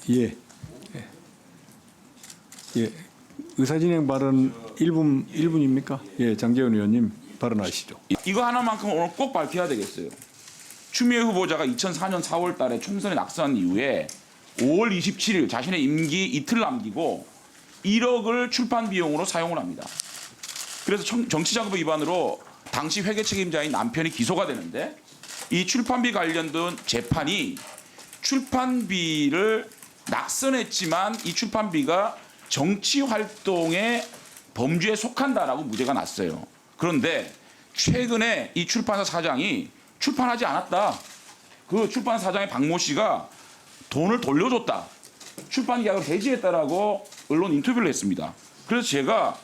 예. 예. 의사진행 발언 1분입니까? 예, 장재원 의원님 발언하시죠. 이거 하나만큼 오늘 꼭 밝혀야 되겠어요. 추미애 후보자가 2004년 4월 달에 총선에 낙선한 이후에 5월 27일 자신의 임기 이틀 남기고 1억을 출판 비용으로 사용을 합니다. 그래서 정치자금 위반으로 당시 회계 책임자인 남편이 기소가 되는데 이 출판비 관련된 재판이 출판비를 낙선했지만 이 출판비가 정치활동의 범주에 속한다라고 무죄가 났어요. 그런데 최근에 이 출판사 사장이 출판하지 않았다. 그 출판사 사장의 박모 씨가 돈을 돌려줬다. 출판 계약을 해지했다라고 언론 인터뷰를 했습니다. 그래서 제가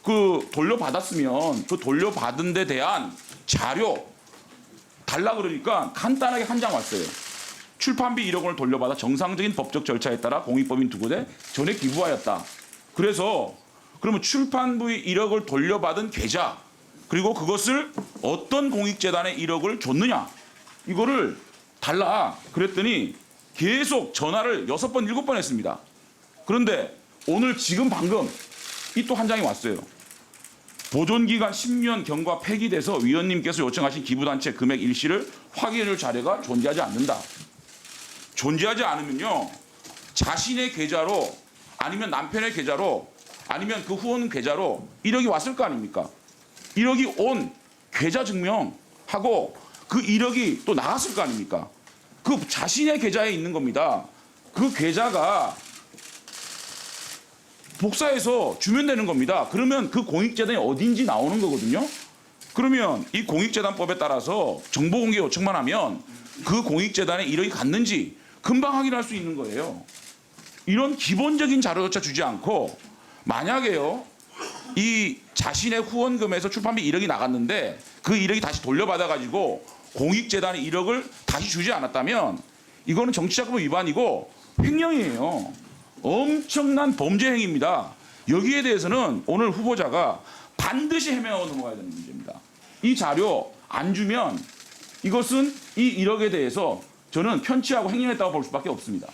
그 돌려받았으면 그 돌려받은 데 대한 자료 달라 그러니까 간단하게 한 장 왔어요. 출판비 1억 원을 돌려받아 정상적인 법적 절차에 따라 공익법인 두 곳에 전액 기부하였다. 그래서 그러면 출판비 1억을 돌려받은 계좌 그리고 그것을 어떤 공익재단에 1억을 줬느냐 이거를 달라 그랬더니 계속 전화를 6번 7번 했습니다. 그런데 오늘 지금 방금 이 또 한 장이 왔어요. 보존기간 10년 경과 폐기돼서 위원님께서 요청하신 기부단체 금액 일시를 확인할 자료가 존재하지 않는다. 존재하지 않으면요. 자신의 계좌로 아니면 남편의 계좌로 아니면 그 후원 계좌로 1억이 왔을 거 아닙니까? 1억이 온 계좌 증명하고 그 1억이 또 나갔을 거 아닙니까? 그 자신의 계좌에 있는 겁니다. 그 계좌가 복사해서 주면 되는 겁니다. 그러면 그 공익재단이 어딘지 나오는 거거든요. 그러면 이 공익재단법에 따라서 정보공개 요청만 하면 그 공익재단에 1억이 갔는지 금방 확인할 수 있는 거예요. 이런 기본적인 자료조차 주지 않고 만약에요. 이 자신의 후원금에서 출판비 1억이 나갔는데 그 1억이 다시 돌려받아가지고 공익재단이 1억을 다시 주지 않았다면 이거는 정치자금 위반이고 횡령이에요. 엄청난 범죄 행위입니다. 여기에 대해서는 오늘 후보자가 반드시 해명하고 넘어가야 되는 문제입니다. 이 자료 안 주면 이것은 이 1억에 대해서 저는 편취하고 횡령했다고 볼 수밖에 없습니다.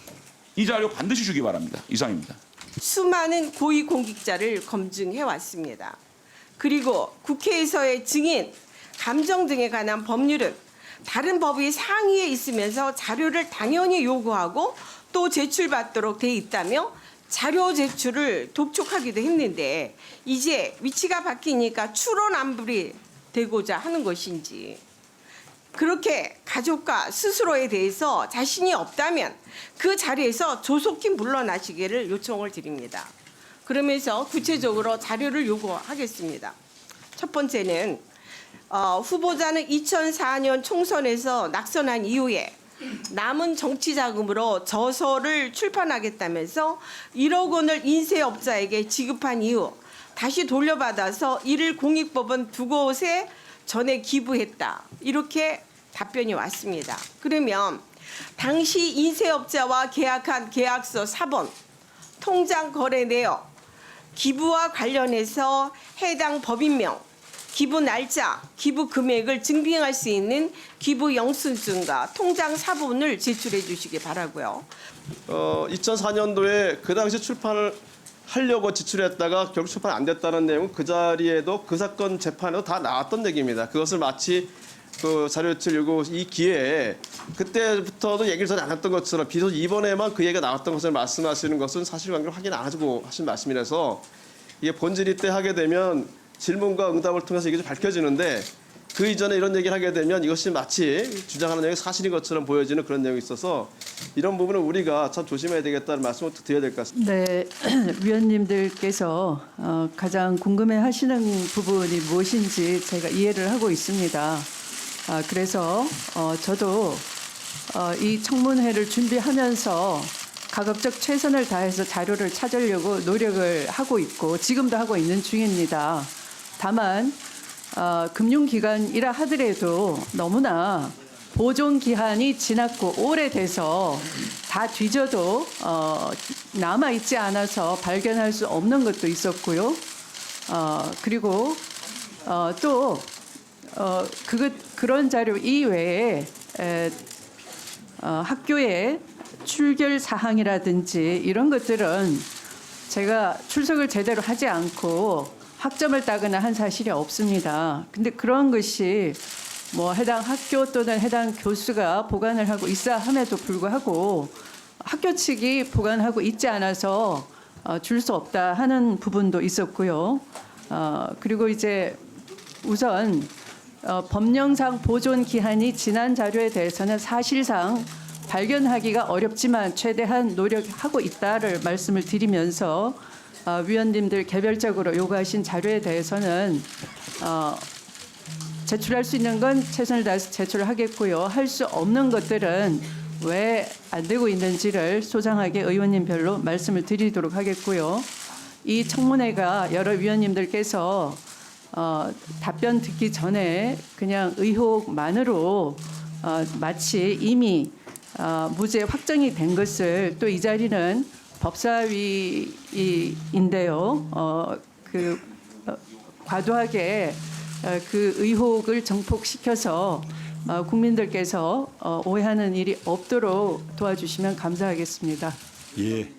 이 자료 반드시 주기 바랍니다. 이상입니다. 수많은 고위공직자를 검증해 왔습니다. 그리고 국회에서의 증인, 감정 등에 관한 법률은 다른 법의 상위에 있으면서 자료를 당연히 요구하고 또 제출받도록 돼 있다며 자료 제출을 독촉하기도 했는데 이제 위치가 바뀌니까 추론안불이 되고자 하는 것인지 그렇게 가족과 스스로에 대해서 자신이 없다면 그 자리에서 조속히 물러나시기를 요청을 드립니다. 그러면서 구체적으로 자료를 요구하겠습니다. 첫 번째는 후보자는 2004년 총선에서 낙선한 이후에 남은 정치자금으로 저서를 출판하겠다면서 1억 원을 인쇄업자에게 지급한 이후 다시 돌려받아서 이를 공익법원 두 곳에 전액 기부했다. 이렇게 답변이 왔습니다. 그러면 당시 인쇄업자와 계약한 계약서 사본, 통장 거래 내역, 기부와 관련해서 해당 법인명, 기부 날짜, 기부 금액을 증빙할 수 있는 기부 영수증과 통장 사본을 제출해 주시기 바라고요. 2004년도에 그 당시 출판을 하려고 지출했다가 결국 출판 안 됐다는 내용은 그 자리에도 그 사건 재판에도 다 나왔던 얘기입니다. 그것을 마치 그 자료 제출 요구 이 기회에 그때부터도 얘기를 전혀 안 했던 것처럼 비로소 이번에만 그 얘기가 나왔던 것을 말씀하시는 것은 사실관계를 확인 안 하고 하신 말씀이라서 이게 본질이 때 하게 되면 질문과 응답을 통해서 이게 좀 밝혀지는데 그 이전에 이런 얘기를 하게 되면 이것이 마치 주장하는 내용이 사실인 것처럼 보여지는 그런 내용이 있어서 이런 부분은 우리가 참 조심해야 되겠다는 말씀을 드려야 될 것 같습니다. 네, 위원님들께서 가장 궁금해하시는 부분이 무엇인지 제가 이해를 하고 있습니다. 그래서 저도 이 청문회를 준비하면서 가급적 최선을 다해서 자료를 찾으려고 노력을 하고 있고 지금도 하고 있는 중입니다. 다만 금융기관이라 하더라도 너무나 보존 기한이 지났고 오래돼서 다 뒤져도 남아있지 않아서 발견할 수 없는 것도 있었고요. 그리고 또 그런 자료 이외에 학교에 출결 사항이라든지 이런 것들은 제가 출석을 제대로 하지 않고 학점을 따거나 한 사실이 없습니다. 근데 그런 것이 뭐 해당 학교 또는 해당 교수가 보관을 하고 있어 함에도 불구하고 학교 측이 보관하고 있지 않아서 줄 수 없다 하는 부분도 있었고요. 그리고 이제 우선 법령상 보존 기한이 지난 자료에 대해서는 사실상 발견하기가 어렵지만 최대한 노력하고 있다를 말씀을 드리면서 위원님들 개별적으로 요구하신 자료에 대해서는 제출할 수 있는 건 최선을 다해서 제출을 하겠고요. 할 수 없는 것들은 왜 안 되고 있는지를 소상하게 의원님별로 말씀을 드리도록 하겠고요. 이 청문회가 여러 위원님들께서 답변 듣기 전에 그냥 의혹만으로 마치 이미 무죄 확정이 된 것을 또 이 자리는 법사위인데요. 과도하게 그 의혹을 정폭시켜서 국민들께서 오해하는 일이 없도록 도와주시면 감사하겠습니다. 예.